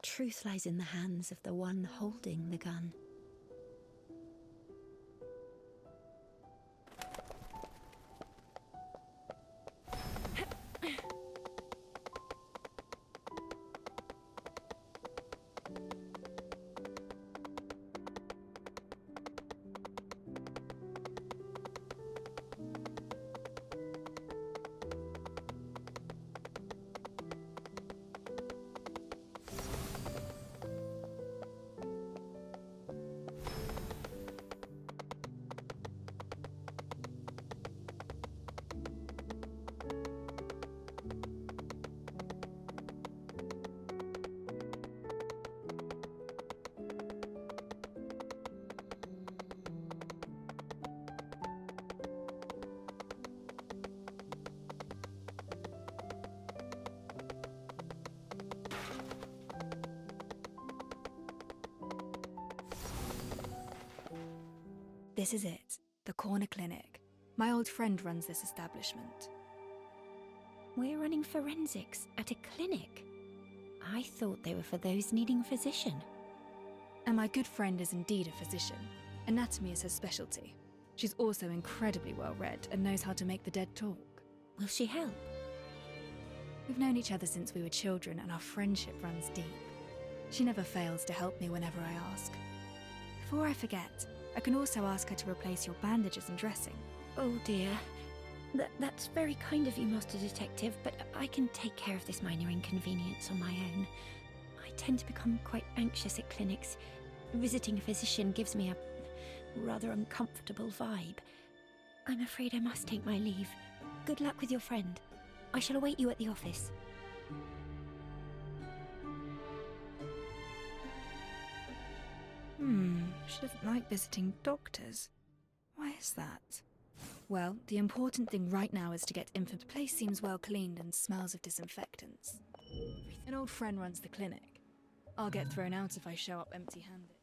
Truth lies in the hands of the one holding the gun. This is it, the corner clinic. My old friend runs this establishment. We're running forensics at a clinic. I thought they were for those needing a physician. And my good friend is indeed a physician. Anatomy is her specialty. She's also incredibly well read and knows how to make the dead talk. Will she help? We've known each other since we were children and our friendship runs deep. She never fails to help me whenever I ask. Before I forget, I can also ask her to replace your bandages and dressing. Oh dear. That's very kind of you, Master Detective, but I can take care of this minor inconvenience on my own. I tend to become quite anxious at clinics. Visiting a physician gives me a rather uncomfortable vibe. I'm afraid I must take my leave. Good luck with your friend. I shall await you at the office. She doesn't like visiting doctors. Why is that? Well, the important thing right now is to get info. The place seems well cleaned and smells of disinfectants. An old friend runs the clinic. I'll get thrown out if I show up empty-handed.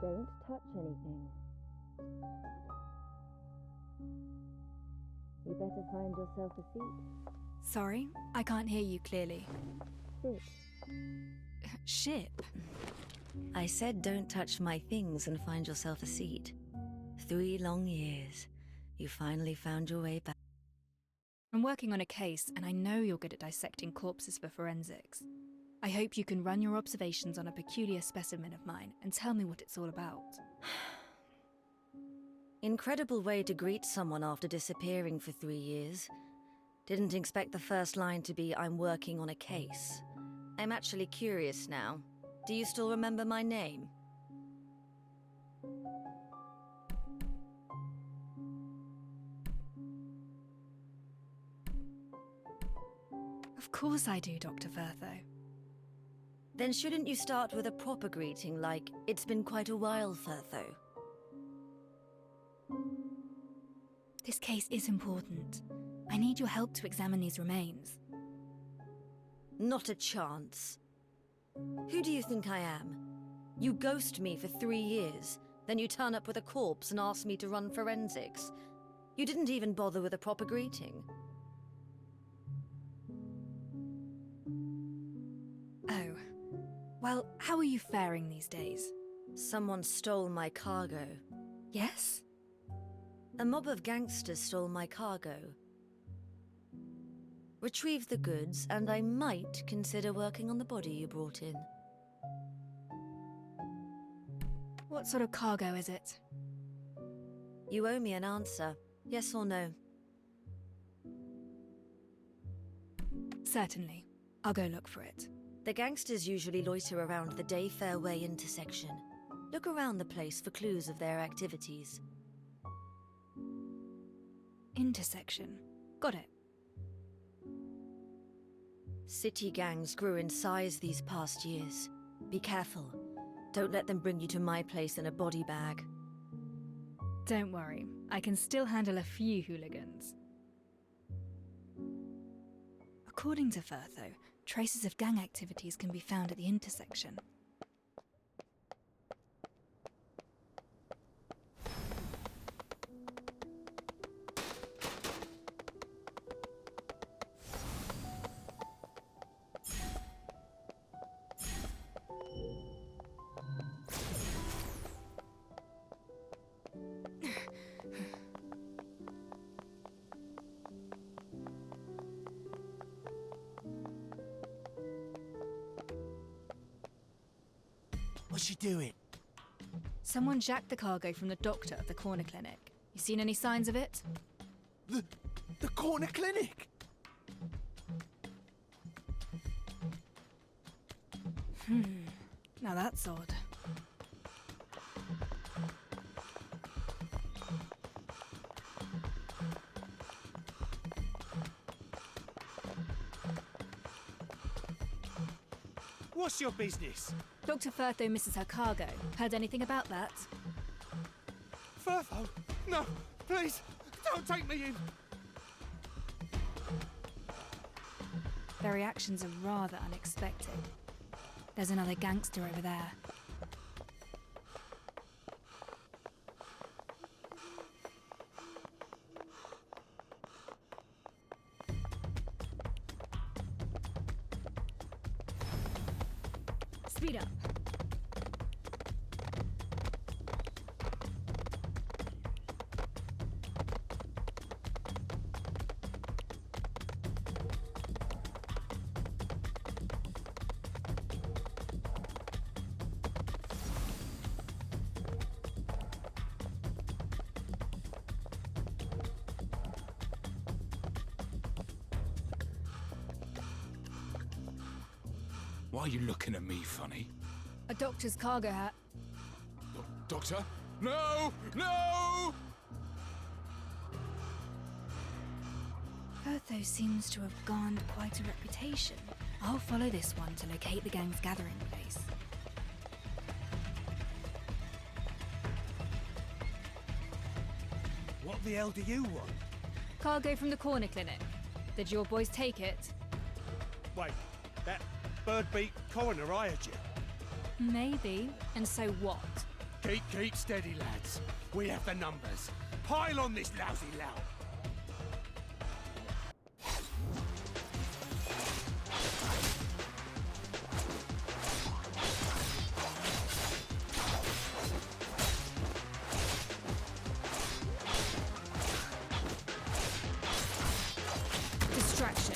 Don't touch anything. You better find yourself a seat. Sorry, I can't hear you clearly. Sit. Ship? I said don't touch my things and find yourself a seat. 3 long years. You finally found your way back. I'm working on a case, and I know you're good at dissecting corpses for forensics. I hope you can run your observations on a peculiar specimen of mine and tell me what it's all about. Incredible way to greet someone after disappearing for 3 years. Didn't expect the first line to be, I'm working on a case. I'm actually curious now. Do you still remember my name? Of course I do, Dr. Vertho. Then shouldn't you start with a proper greeting like, it's been quite a while, Vertho? This case is important. I need your help to examine these remains. Not a chance. Who do you think I am? You ghost me for 3 years, then you turn up with a corpse and ask me to run forensics. You didn't even bother with a proper greeting. Oh. Well, how are you faring these days? Someone stole my cargo. Yes? A mob of gangsters stole my cargo. Retrieve the goods, and I might consider working on the body you brought in. What sort of cargo is it? You owe me an answer, yes or no. Certainly. I'll go look for it. The gangsters usually loiter around the Day Fairway intersection. Look around the place for clues of their activities. Intersection. Got it. City gangs grew in size these past years. Be careful. Don't let them bring you to my place in a body bag. Don't worry. I can still handle a few hooligans. According to Vertho, traces of gang activities can be found at the intersection. was she doing? Someone jacked the cargo from the doctor at the corner clinic. You seen any signs of it? The corner clinic? Now that's odd. What's your business? Dr. Firtho misses her cargo. Heard anything about that? Furfo? No, please, don't take me in. Their reactions are rather unexpected. There's another gangster over there. Speed up. Why are you looking at me funny? A doctor's cargo hat. Doctor? No! No! Firtho seems to have garnered quite a reputation. I'll follow this one to locate the gang's gathering place. What the hell do you want? Cargo from the corner clinic. Did your boys take it? Wait, that bird-beak coroner hired you? Maybe. And so what? Keep steady, lads. We have the numbers. Pile on this lousy lout. Distraction.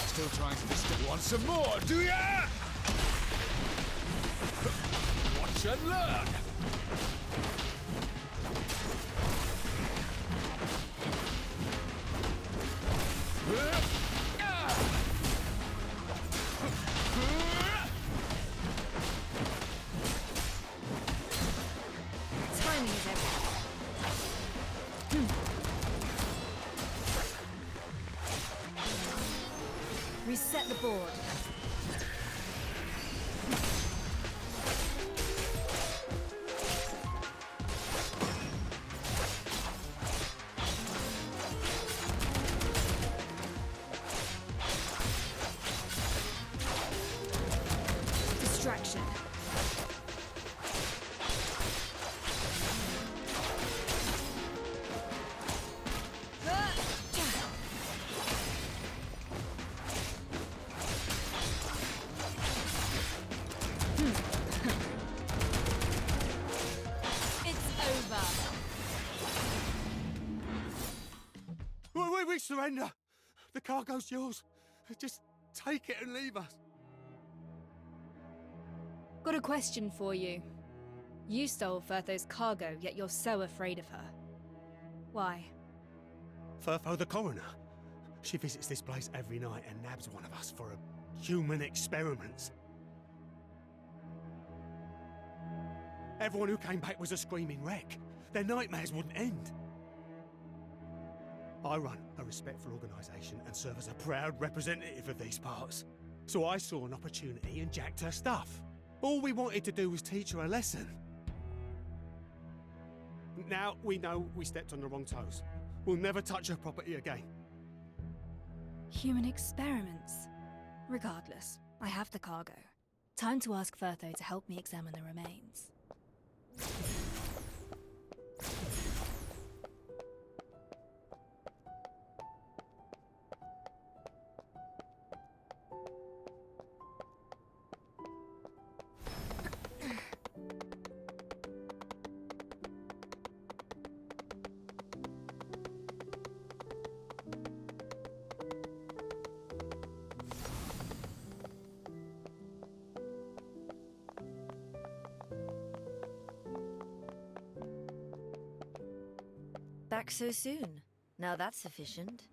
Still trying to distract. Want some more, do ya? Watch and learn. Timing is everything. Reset the board. Distraction. We surrender. The cargo's yours. Just take it and leave us. Got a question for you. You stole Firtho's cargo, yet you're so afraid of her. Why? Furfo the coroner. She visits this place every night and nabs one of us for a human experiment. Everyone who came back was a screaming wreck. Their nightmares wouldn't end. I run a respectful organisation and serve as a proud representative of these parts. So I saw an opportunity and jacked her stuff. All we wanted to do was teach her a lesson. Now we know we stepped on the wrong toes. We'll never touch her property again. Human experiments. Regardless, I have the cargo. Time to ask Firtho to help me examine the remains. Back so soon. Now that's efficient.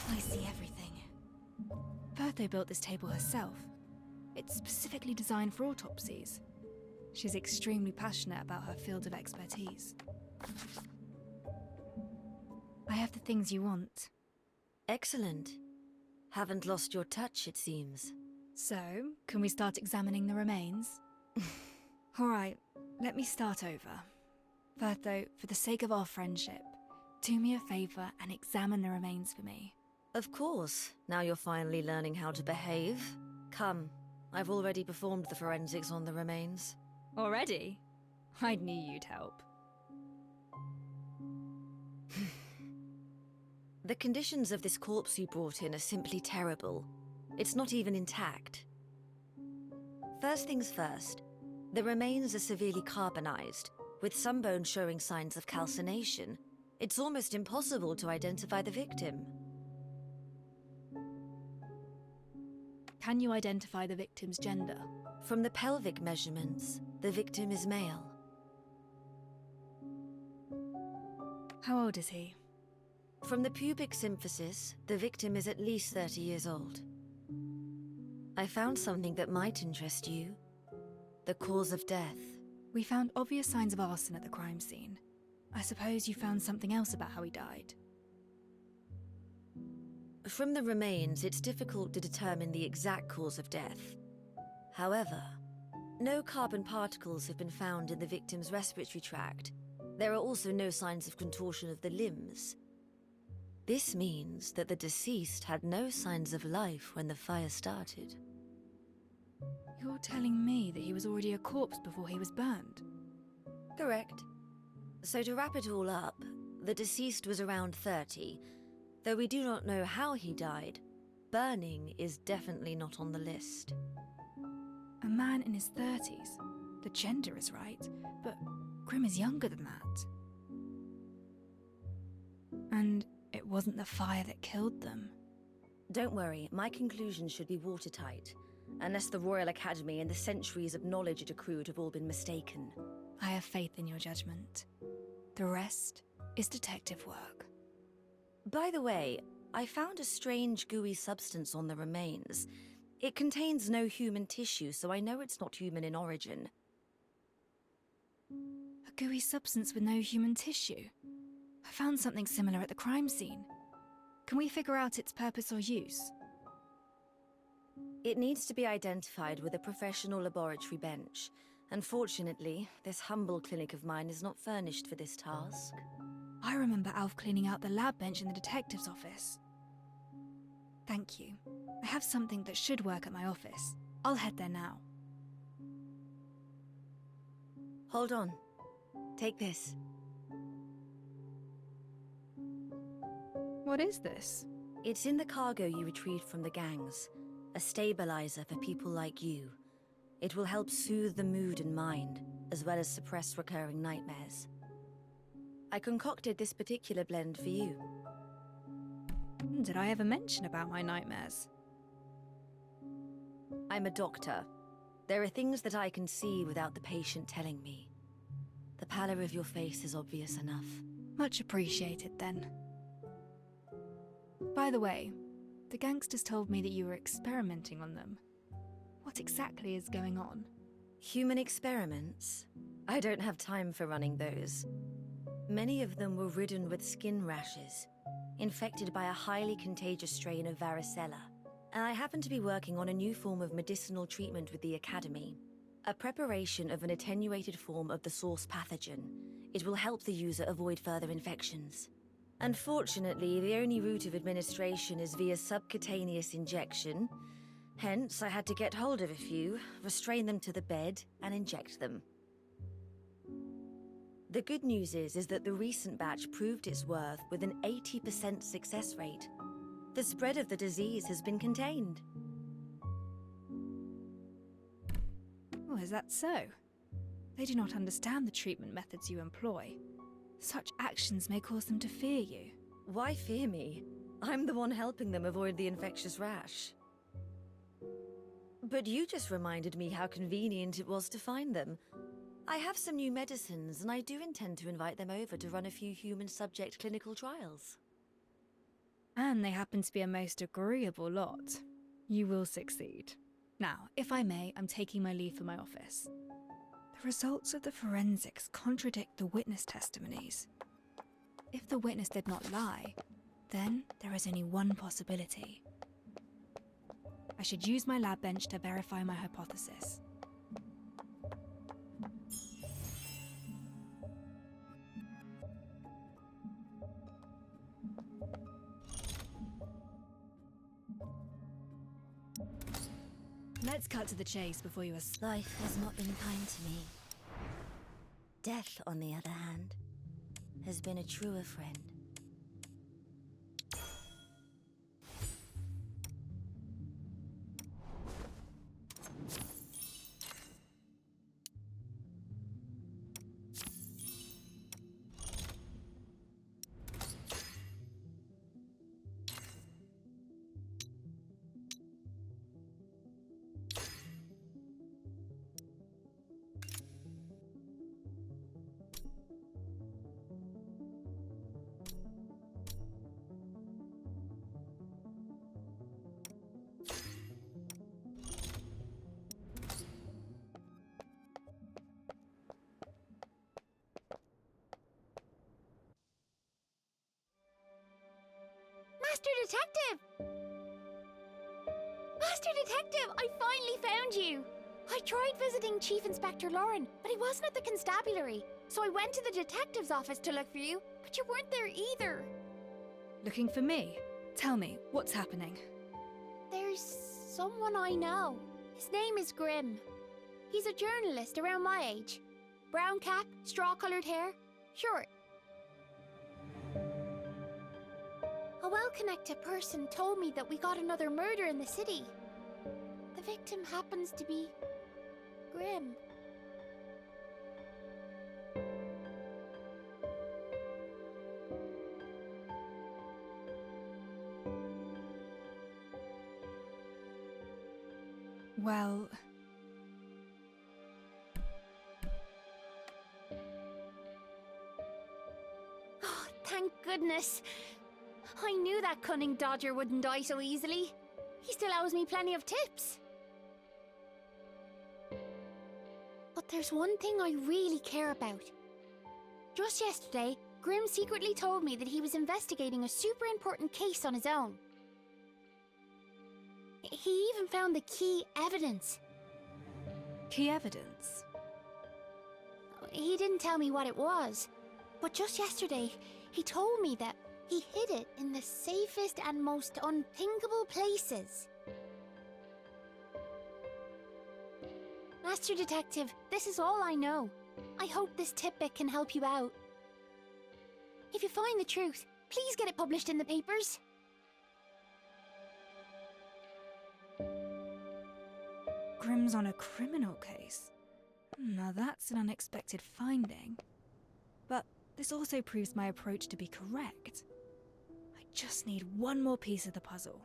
I see everything. Bertho built this table herself. It's specifically designed for autopsies. She's extremely passionate about her field of expertise. I have the things you want. Excellent. Haven't lost your touch, it seems. So, can we start examining the remains? Alright, let me start over. Bertho, for the sake of our friendship, do me a favour and examine the remains for me. Of course, now you're finally learning how to behave. Come, I've already performed the forensics on the remains. Already? I knew you'd help. The conditions of this corpse you brought in are simply terrible. It's not even intact. First things first, the remains are severely carbonized, with some bones showing signs of calcination. It's almost impossible to identify the victim. Can you identify the victim's gender? From the pelvic measurements, the victim is male. How old is he? From the pubic symphysis, the victim is at least 30 years old. I found something that might interest you. The cause of death. We found obvious signs of arson at the crime scene. I suppose you found something else about how he died. From the remains, it's difficult to determine the exact cause of death. However, no carbon particles have been found in the victim's respiratory tract. There are also no signs of contortion of the limbs. This means that the deceased had no signs of life when the fire started. You're telling me that he was already a corpse before he was burned? Correct. So to wrap it all up, the deceased was around 30. Though we do not know how he died, burning is definitely not on the list. A man in his 30s. The gender is right, but Grim is younger than that. And it wasn't the fire that killed them. Don't worry, my conclusions should be watertight, unless the Royal Academy and the centuries of knowledge it accrued have all been mistaken. I have faith in your judgment. The rest is detective work. By the way, I found a strange gooey substance on the remains. It contains no human tissue, so I know it's not human in origin. A gooey substance with no human tissue? I found something similar at the crime scene. Can we figure out its purpose or use? It needs to be identified with a professional laboratory bench. Unfortunately, this humble clinic of mine is not furnished for this task. I remember Alf cleaning out the lab bench in the detective's office. Thank you. I have something that should work at my office. I'll head there now. Hold on. Take this. What is this? It's in the cargo you retrieved from the gangs. A stabilizer for people like you. It will help soothe the mood and mind, as well as suppress recurring nightmares. I concocted this particular blend for you. Did I ever mention about my nightmares? I'm a doctor. There are things that I can see without the patient telling me. The pallor of your face is obvious enough. Much appreciated, then. By the way, the gangsters told me that you were experimenting on them. What exactly is going on? Human experiments? I don't have time for running those. Many of them were ridden with skin rashes, infected by a highly contagious strain of varicella. And I happen to be working on a new form of medicinal treatment with the Academy. A preparation of an attenuated form of the source pathogen. It will help the user avoid further infections. Unfortunately, the only route of administration is via subcutaneous injection. Hence, I had to get hold of a few, restrain them to the bed, and inject them. The good news is that the recent batch proved its worth with an 80% success rate. The spread of the disease has been contained. Oh, is that so? They do not understand the treatment methods you employ. Such actions may cause them to fear you. Why fear me? I'm the one helping them avoid the infectious rash. But you just reminded me how convenient it was to find them. I have some new medicines, and I do intend to invite them over to run a few human subject clinical trials. And they happen to be a most agreeable lot. You will succeed. Now, if I may, I'm taking my leave for my office. The results of the forensics contradict the witness testimonies. If the witness did not lie, then there is only one possibility. I should use my lab bench to verify my hypothesis. Let's cut to the chase before you Life has not been kind to me. Death, on the other hand, has been a truer friend. Master Detective! Master Detective, I finally found you! I tried visiting Chief Inspector Lauren, but he wasn't at the constabulary. So I went to the detective's office to look for you, but you weren't there either. Looking for me? Tell me, what's happening? There's someone I know. His name is Grimm. He's a journalist around my age. Brown cap, straw-coloured hair, short. A well-connected person told me that we got another murder in the city. The victim happens to be Grimm. Well... Oh, thank goodness. I knew that cunning dodger wouldn't die so easily. He still owes me plenty of tips. But there's one thing I really care about. Just yesterday, Grimm secretly told me that he was investigating a super important case on his own. He even found the key evidence. Key evidence? He didn't tell me what it was, but just yesterday, he told me that he hid it in the safest and most unthinkable places. Master Detective, this is all I know. I hope this tidbit can help you out. If you find the truth, please get it published in the papers. Grimm's on a criminal case. Now that's an unexpected finding. But this also proves my approach to be correct. I just need one more piece of the puzzle.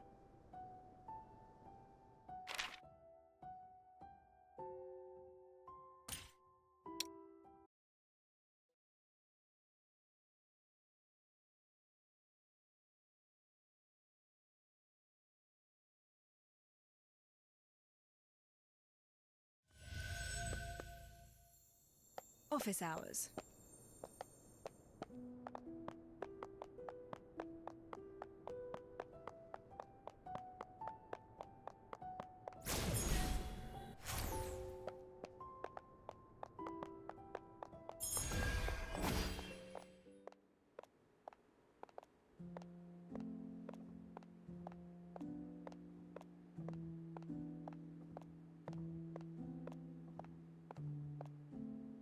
Office hours.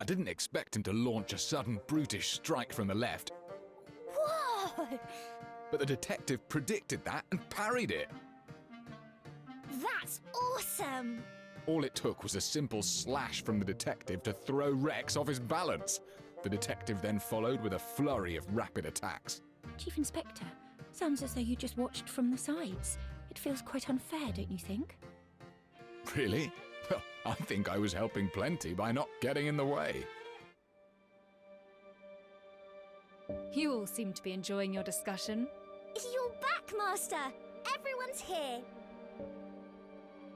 I didn't expect him to launch a sudden brutish strike from the left, Whoa! but the detective predicted that and parried it. That's awesome! All it took was a simple slash from the detective to throw Rex off his balance. The detective then followed with a flurry of rapid attacks. Chief Inspector, sounds as though you just watched from the sides. It feels quite unfair, don't you think? Really? Well, I think I was helping plenty by not getting in the way. You all seem to be enjoying your discussion. You're back, Master! Everyone's here!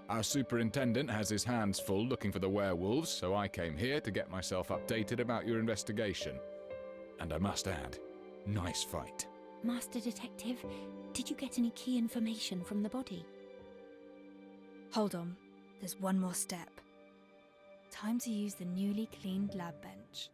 Our superintendent has his hands full looking for the werewolves, so I came here to get myself updated about your investigation. And I must add, nice fight. Master Detective, did you get any key information from the body? Hold on, there's one more step. Time to use the newly cleaned lab bench.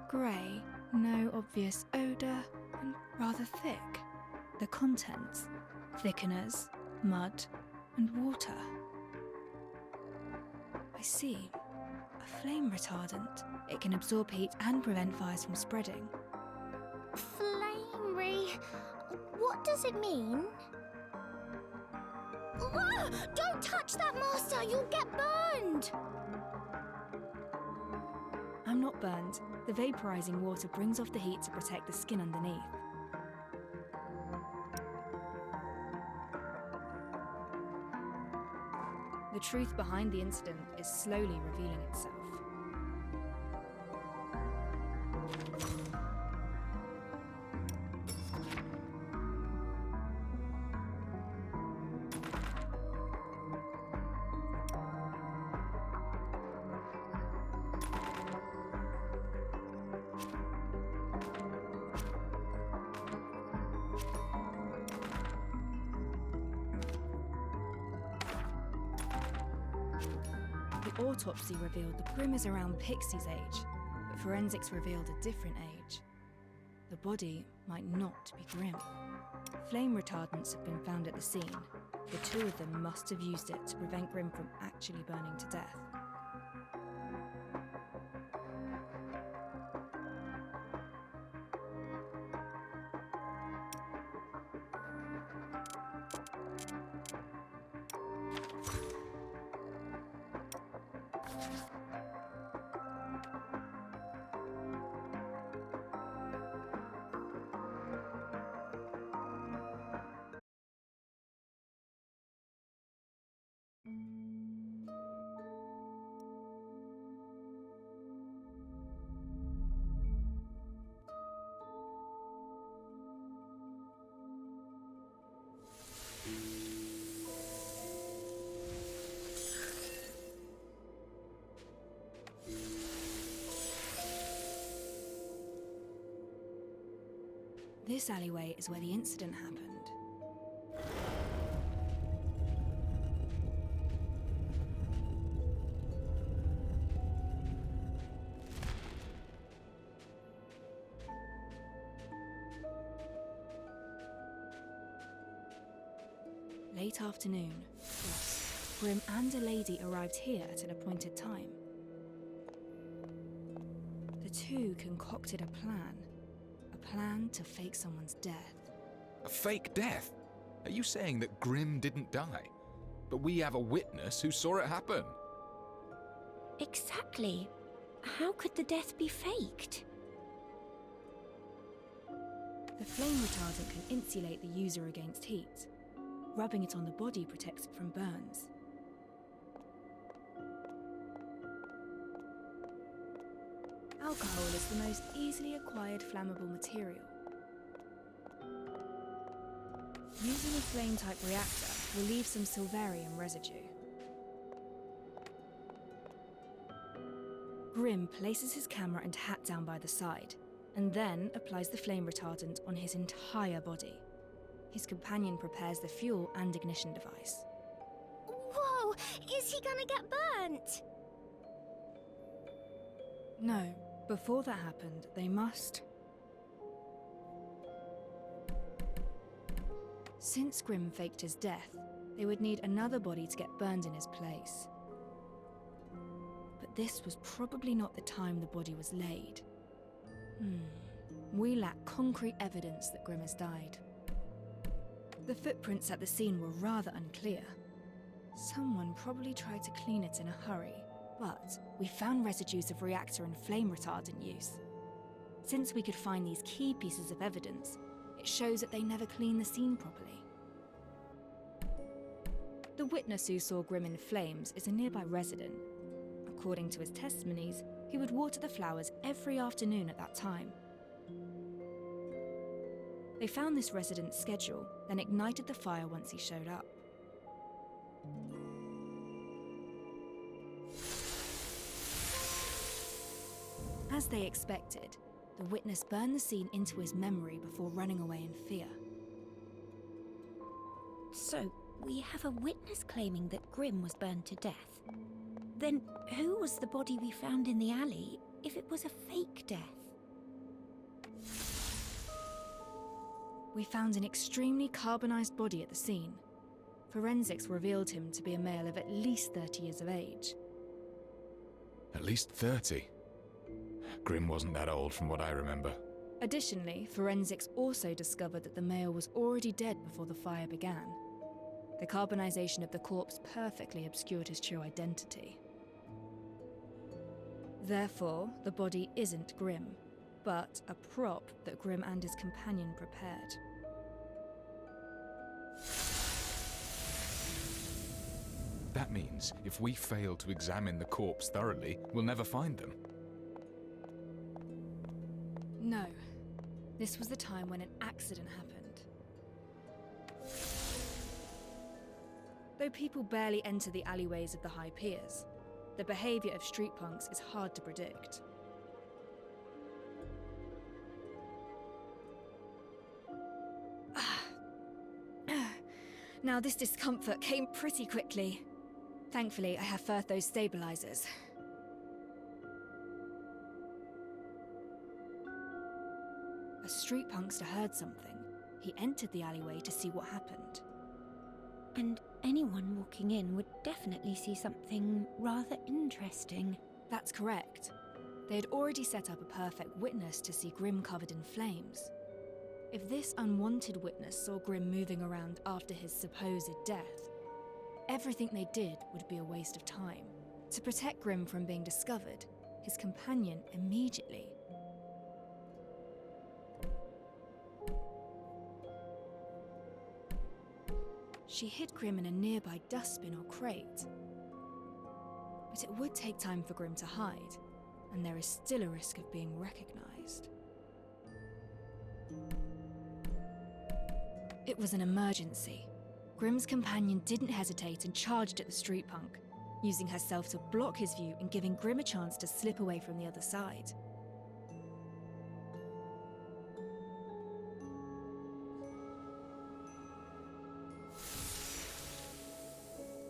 Grey, no obvious odour, and rather thick. The contents: thickeners, mud, and water. I see. A flame retardant. It can absorb heat and prevent fires from spreading. Flamery. What does it mean? Ah! Don't touch that, Master! You'll get burned! I'm not burned. The vaporizing water brings off the heat to protect the skin underneath. The truth behind the incident is slowly revealing itself. The autopsy revealed that Grim is around Pixie's age, but forensics revealed a different age. The body might not be Grim. Flame retardants have been found at the scene. The two of them must have used it to prevent Grim from actually burning to death. This alleyway is where the incident happened. Late afternoon, Ross, Grim and a lady arrived here at an appointed time. The two concocted a plan to fake someone's death. A fake death? Are you saying that Grim didn't die? But we have a witness who saw it happen. Exactly. How could the death be faked? The flame retardant can insulate the user against heat. Rubbing it on the body protects it from burns. Alcohol is the most easily acquired flammable material. Using a flame-type reactor will leave some silverium residue. Grim places his camera and hat down by the side, and then applies the flame retardant on his entire body. His companion prepares the fuel and ignition device. Whoa! Is he gonna get burnt? No, before that happened, they must... Since Grim faked his death, they would need another body to get burned in his place. But this was probably not the time the body was laid. We lack concrete evidence that Grimm has died. The footprints at the scene were rather unclear. Someone probably tried to clean it in a hurry, but we found residues of reactor and flame retardant use. Since we could find these key pieces of evidence, it shows that they never cleaned the scene properly. The witness who saw Grimm in flames is a nearby resident. According to his testimonies, he would water the flowers every afternoon at that time. They found this resident's schedule, then ignited the fire once he showed up. As they expected, the witness burned the scene into his memory before running away in fear. So, we have a witness claiming that Grimm was burned to death. Then who was the body we found in the alley if it was a fake death? We found an extremely carbonized body at the scene. Forensics revealed him to be a male of at least 30 years of age. At least 30. Grimm wasn't that old from what I remember. Additionally, forensics also discovered that the male was already dead before the fire began. The carbonization of the corpse perfectly obscured his true identity. Therefore, the body isn't Grimm, but a prop that Grimm and his companion prepared. That means if we fail to examine the corpse thoroughly, we'll never find them. No. This was the time when an accident happened. Though people barely enter the alleyways of the high piers, the behaviour of street punks is hard to predict. Now this discomfort came pretty quickly. Thankfully, I have Firthos stabilizers. A street punkster heard something. He entered the alleyway to see what happened. And anyone walking in would definitely see something rather interesting. That's correct. They had already set up a perfect witness to see Grimm covered in flames. If this unwanted witness saw Grimm moving around after his supposed death, everything they did would be a waste of time. To protect Grimm from being discovered, his companion immediately. She hid Grimm in a nearby dustbin or crate. But it would take time for Grimm to hide, and there is still a risk of being recognized. It was an emergency. Grimm's companion didn't hesitate and charged at the street punk, using herself to block his view and giving Grimm a chance to slip away from the other side.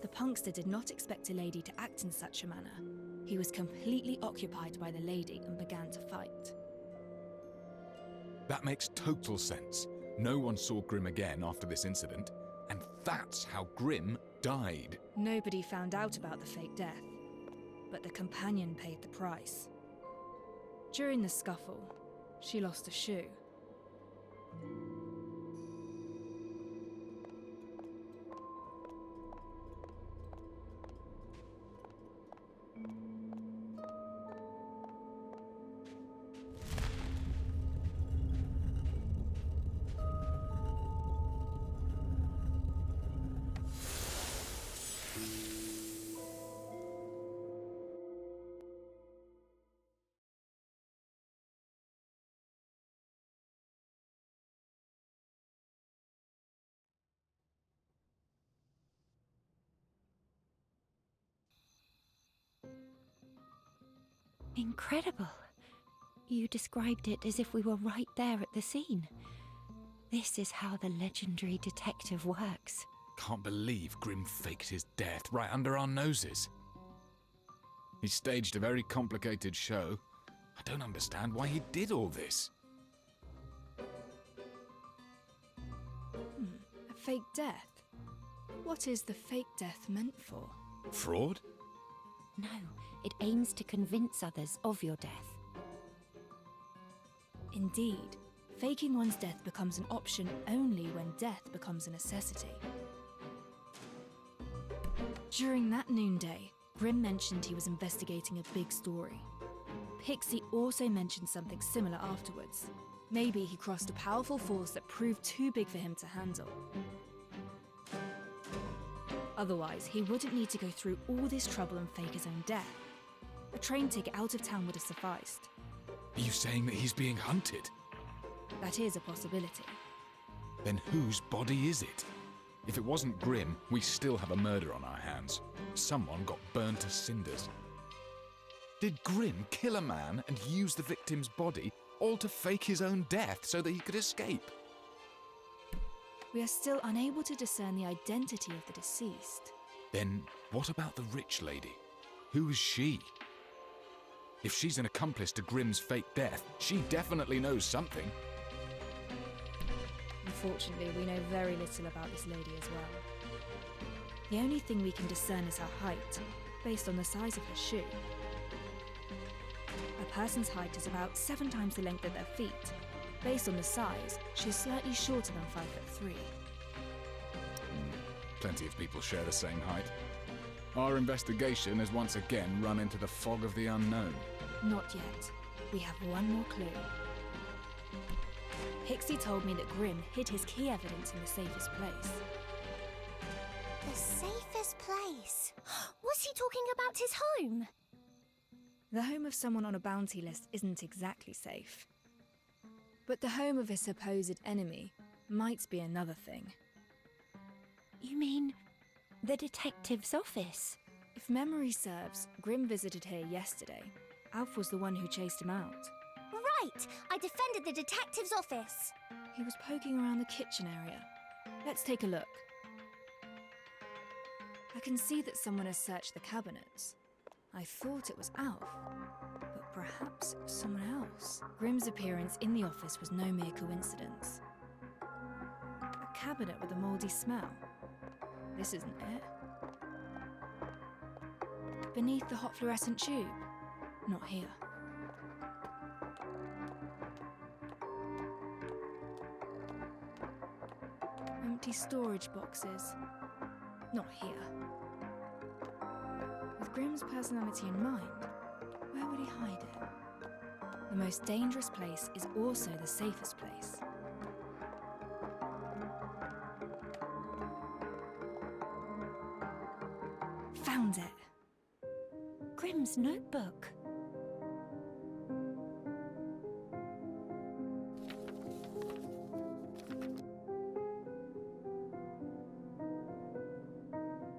The punkster did not expect a lady to act in such a manner. He was completely occupied by the lady and began to fight. That makes total sense. No one saw Grimm again after this incident, and that's how Grimm died. Nobody found out about the fake death, but the companion paid the price. During the scuffle, she lost a shoe. Incredible. You described it as if we were right there at the scene. This is how the legendary detective works. Can't believe Grimm faked his death right under our noses. He staged a very complicated show. I don't understand why he did all this. A fake death? What is the fake death meant for? Fraud? No, it aims to convince others of your death. Indeed, faking one's death becomes an option only when death becomes a necessity. During that noonday, Grimm mentioned he was investigating a big story. Pixie also mentioned something similar afterwards. Maybe he crossed a powerful force that proved too big for him to handle. Otherwise, he wouldn't need to go through all this trouble and fake his own death. A train ticket out of town would have sufficed. Are you saying that he's being hunted? That is a possibility. Then whose body is it? If it wasn't Grimm, we still have a murder on our hands. Someone got burned to cinders. Did Grimm kill a man and use the victim's body, all to fake his own death so that he could escape? We are still unable to discern the identity of the deceased. Then what about the rich lady? Who is she? If she's an accomplice to Grimm's fake death, she definitely knows something. Unfortunately, we know very little about this lady as well. The only thing we can discern is her height, based on the size of her shoe. A person's height is about 7 times the length of their feet. Based on the size, she is slightly shorter than 5'3". Plenty of people share the same height. Our investigation has once again run into the fog of the unknown. Not yet. We have one more clue. Pixie told me that Grimm hid his key evidence in the safest place. The safest place? Was he talking about his home? The home of someone on a bounty list isn't exactly safe. But the home of a supposed enemy might be another thing. You mean the detective's office? If memory serves, Grimm visited here yesterday. Alf was the one who chased him out. Right! I defended the detective's office. He was poking around the kitchen area. Let's take a look. I can see that someone has searched the cabinets. I thought it was Alf, but perhaps it was someone else. Grimm's appearance in the office was no mere coincidence. A cabinet with a mouldy smell. This isn't it. Beneath the hot fluorescent tube. Not here. Empty storage boxes. Not here. With Grimm's personality in mind, where would he hide it? The most dangerous place is also the safest place. Found it! Grimm's notebook.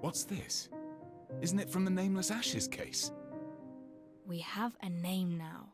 What's this? Isn't it from the Nameless Ashes case? We have a name now.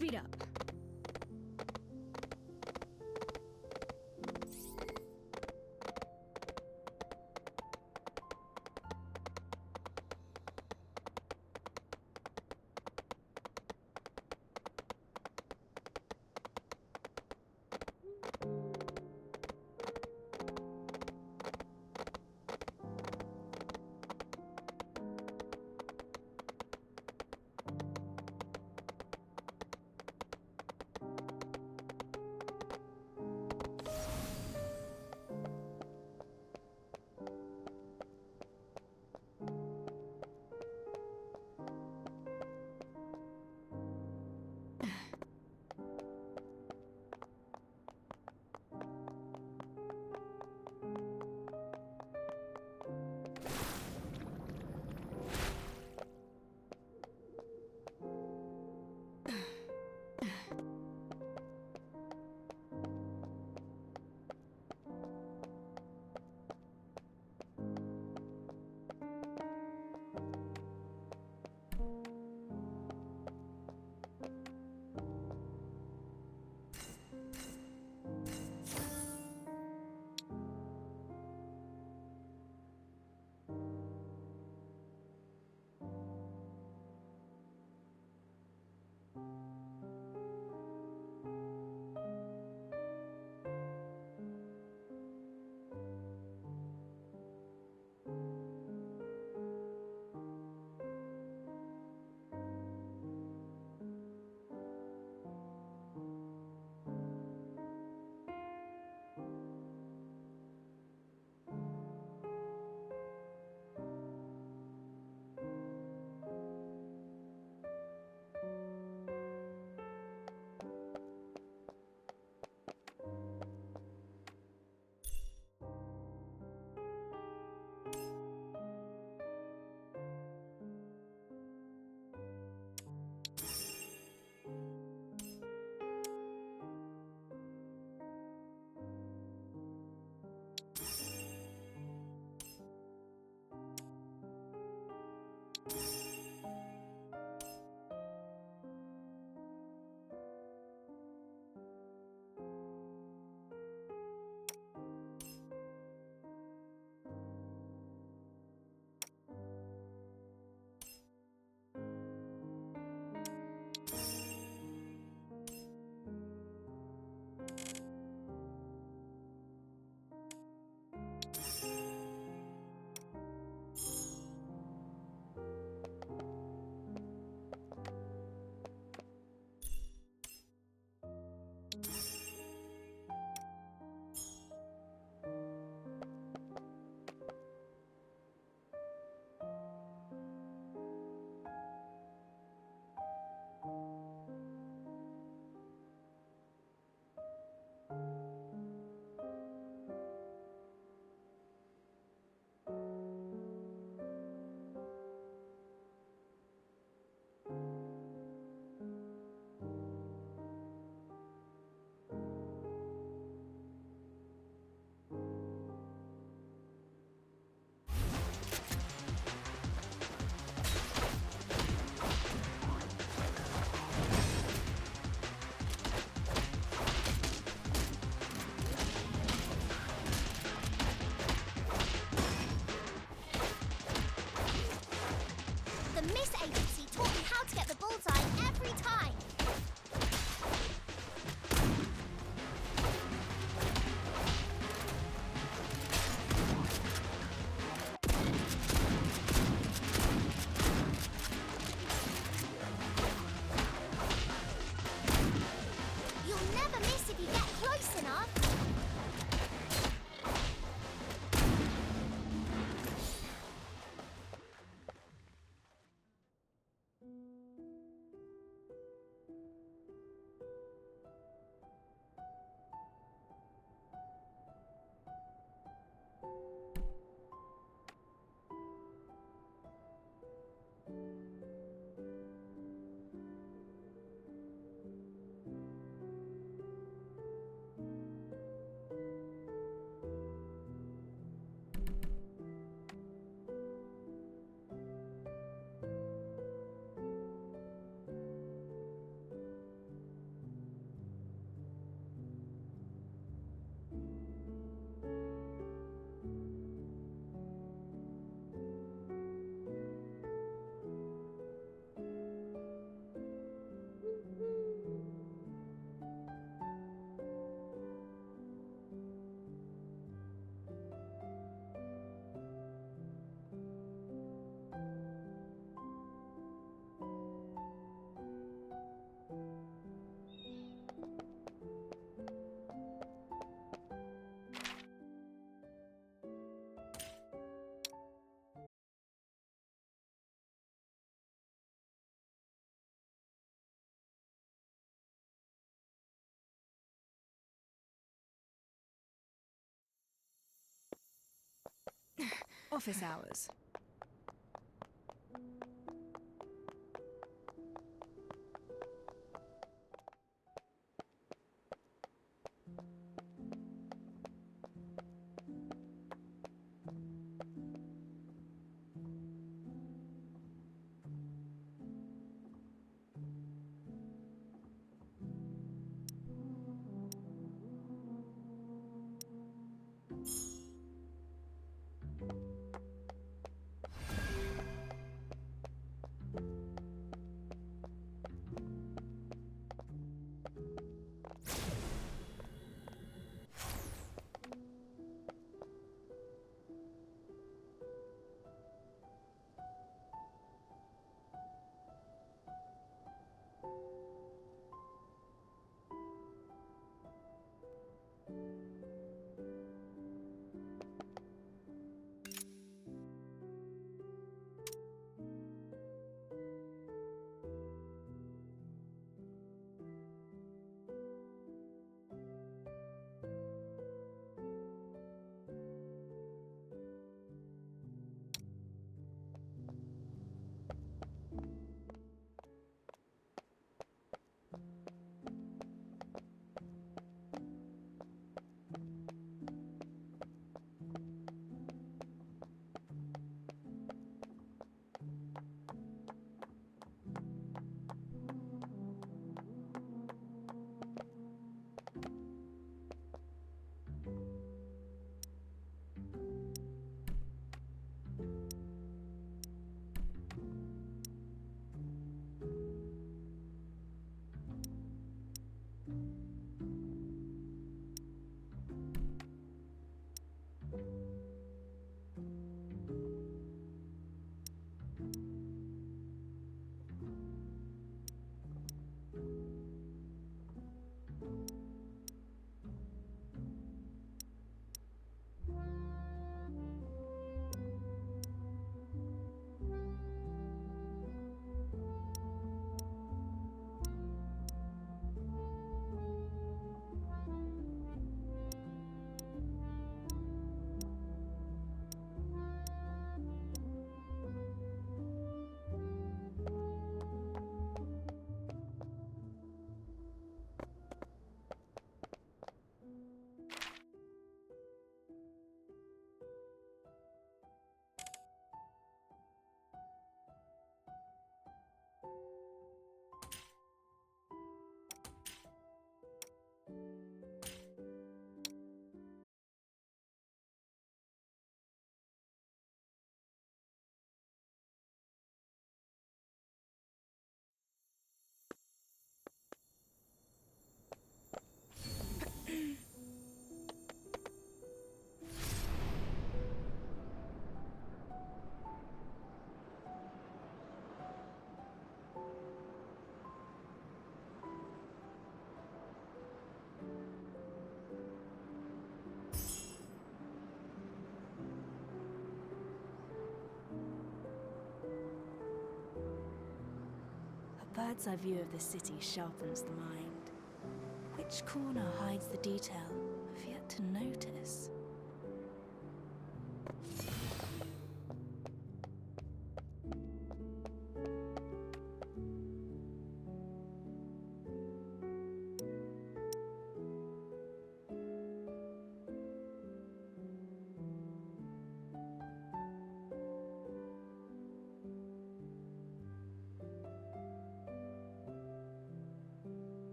Speed up. Office hours. A bird's eye view of the city sharpens the mind. Which corner hides the detail I've yet to notice?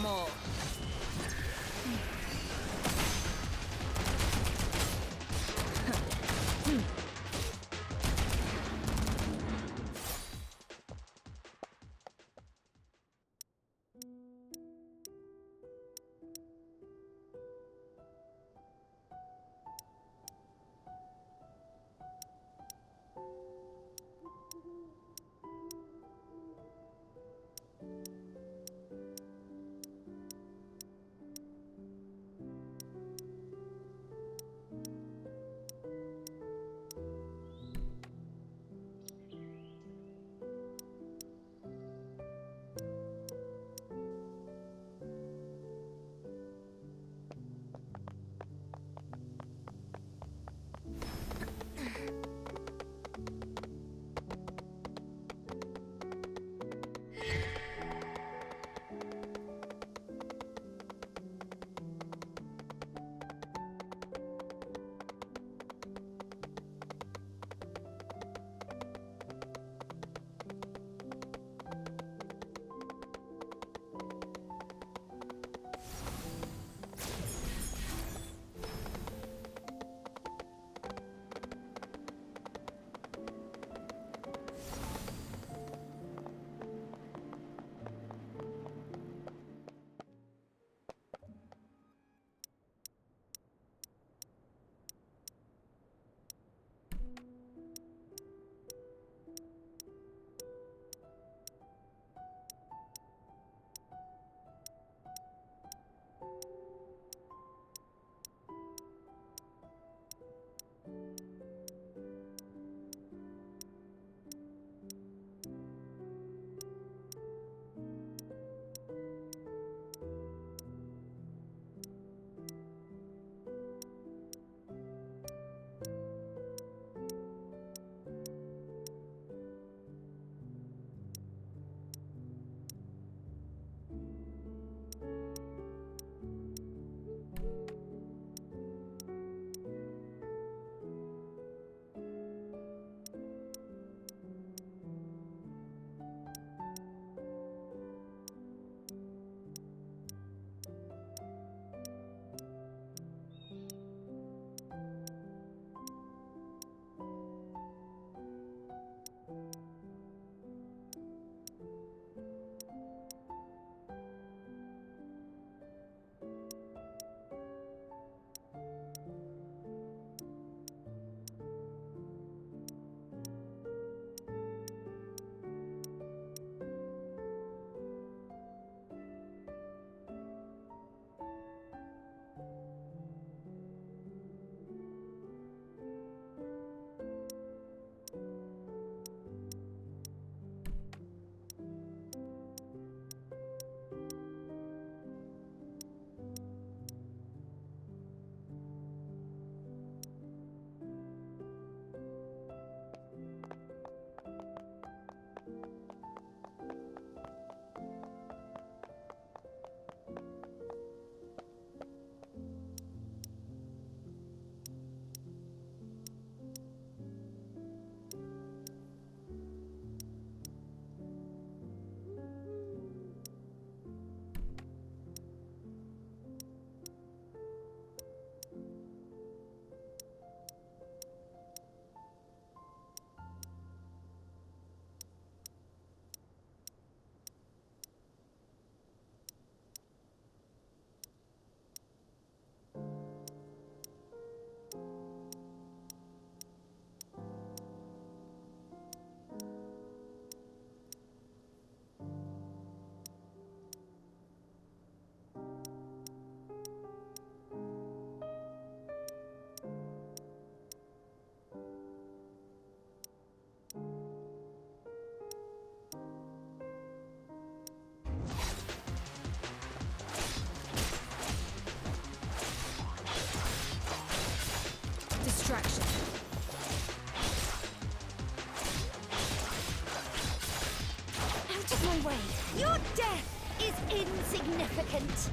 more. Distraction. Out of my way! Your death is insignificant!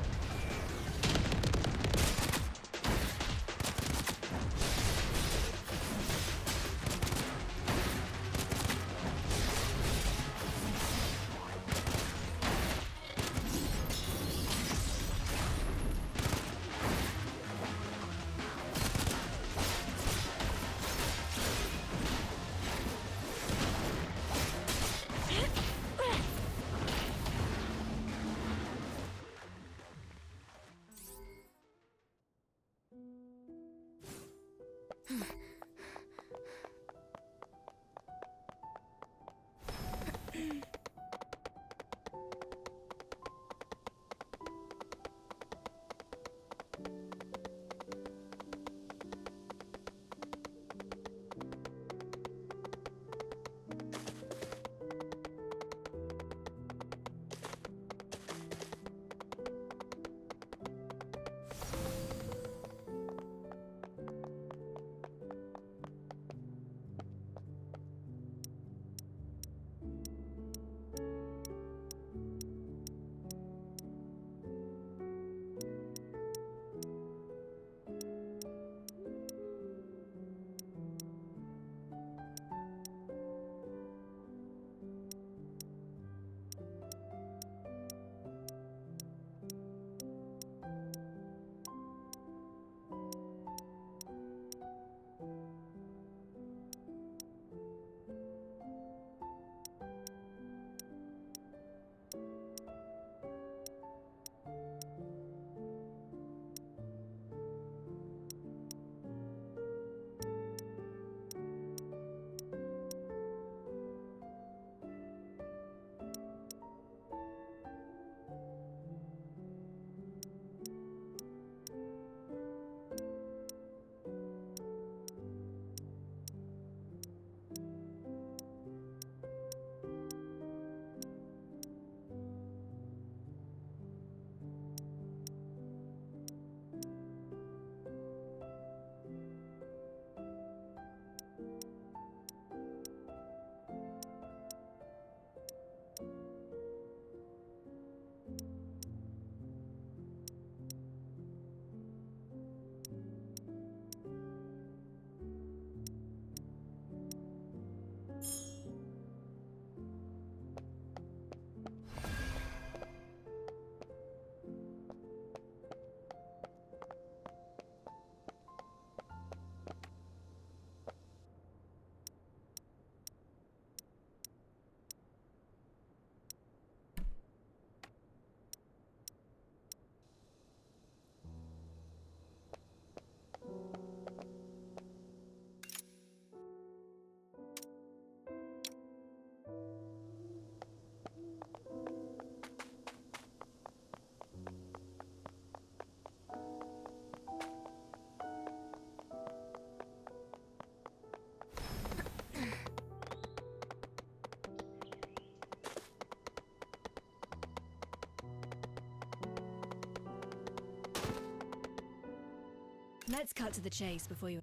Let's cut to the chase before you...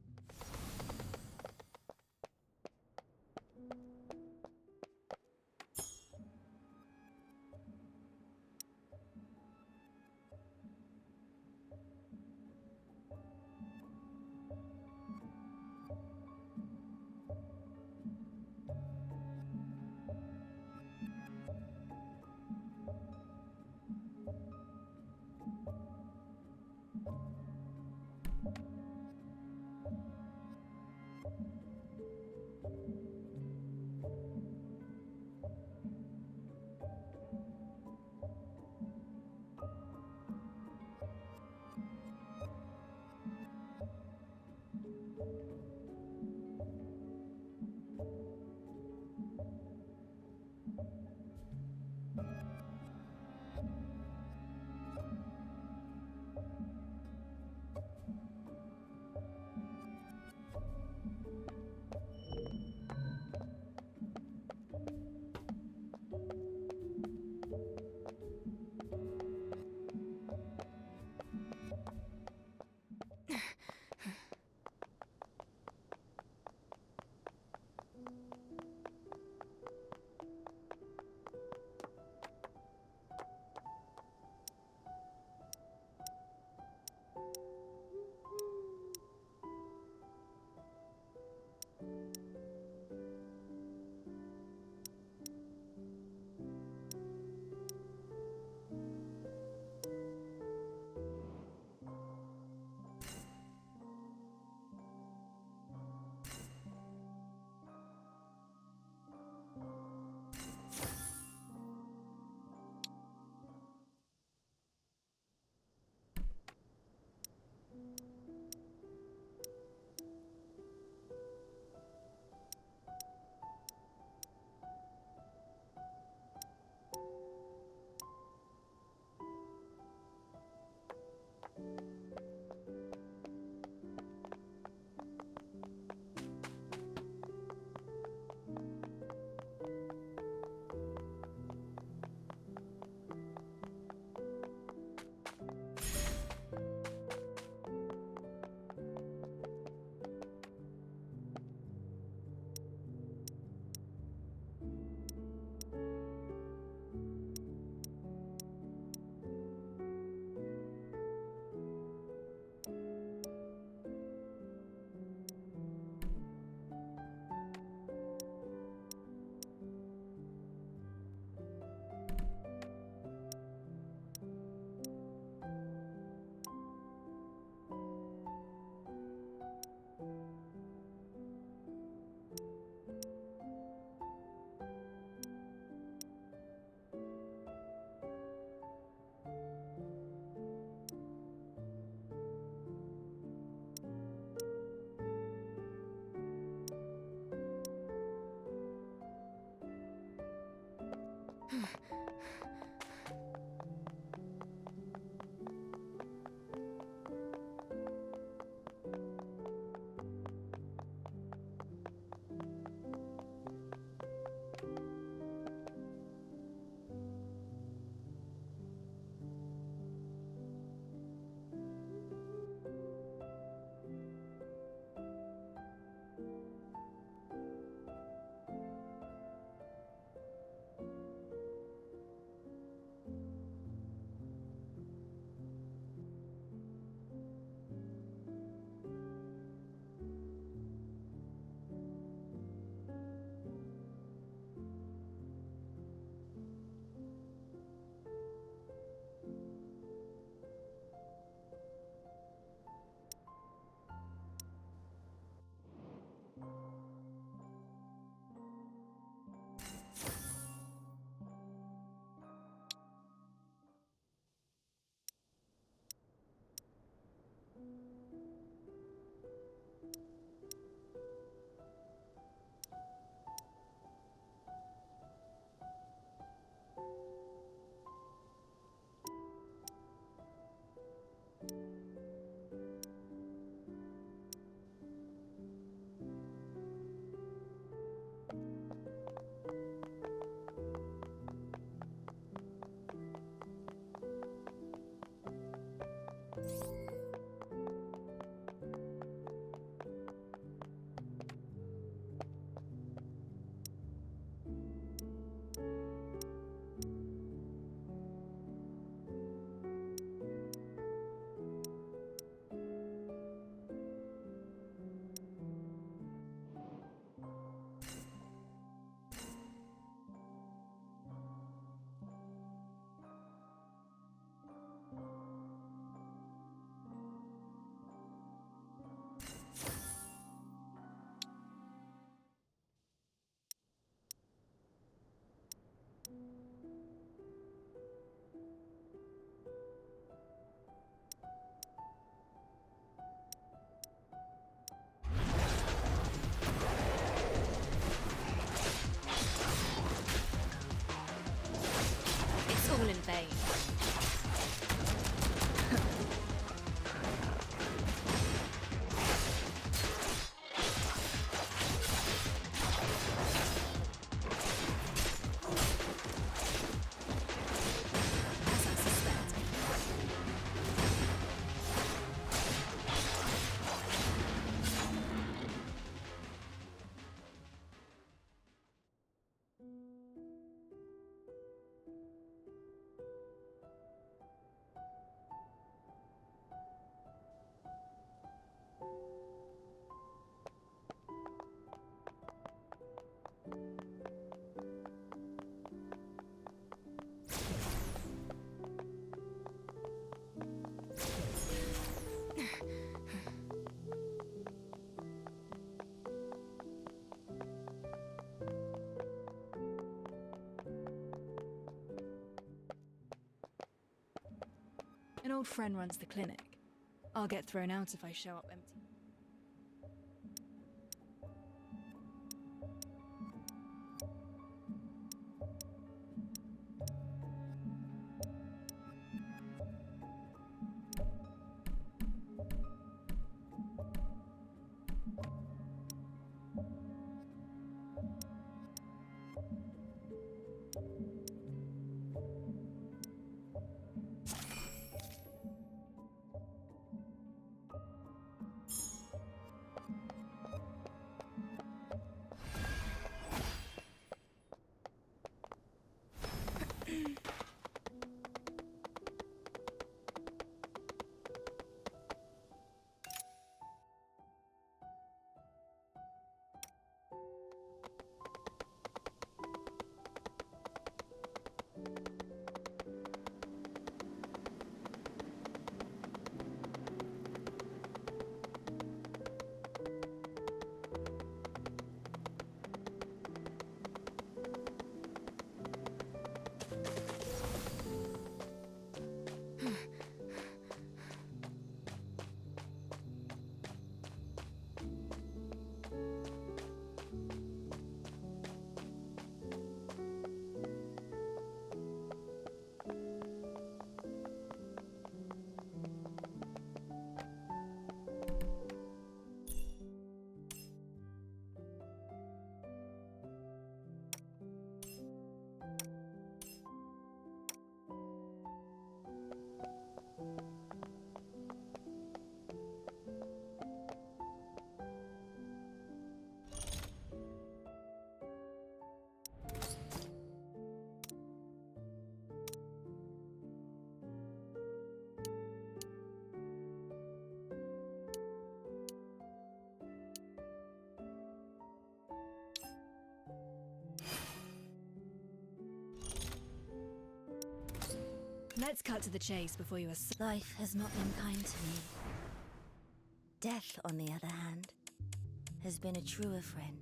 old friend runs the clinic. I'll get thrown out if I show up empty. Let's cut to the chase before you Life has not been kind to me. Death, on the other hand, has been a truer friend.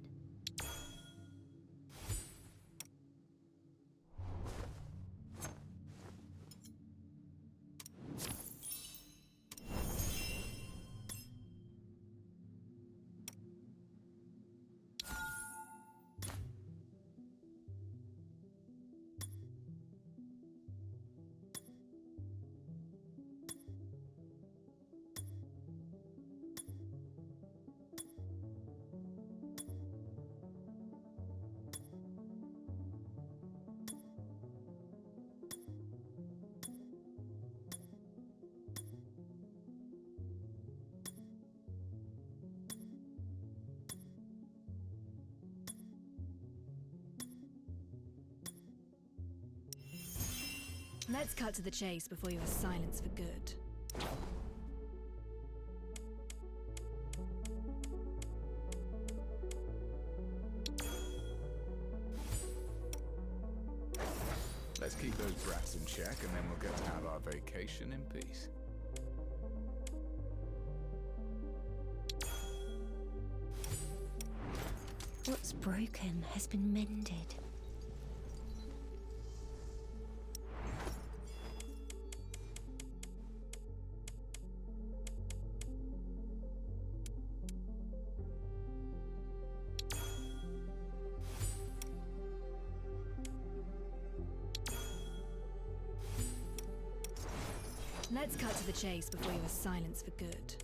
Let's cut to the chase before you are silenced for good. Let's keep those brats in check, and then we'll get to have our vacation in peace. What's broken has been mended. Let's cut to the chase before you are silenced for good.